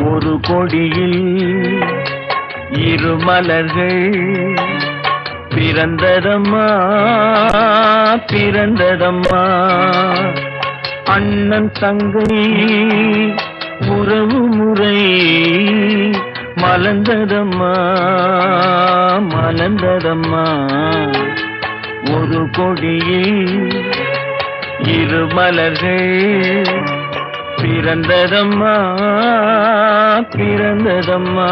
ஒரு கொடியில் இரு மலர்கள் பிறந்ததம்மா பிறந்ததம்மா. அண்ணன் தங்கை உறவு முறை மலர்ந்ததம்மா மலர்ந்ததம்மா. ஒரு கொடியில் இரு மலர்கள் பிறந்ததம்மா பிறந்ததம்மா.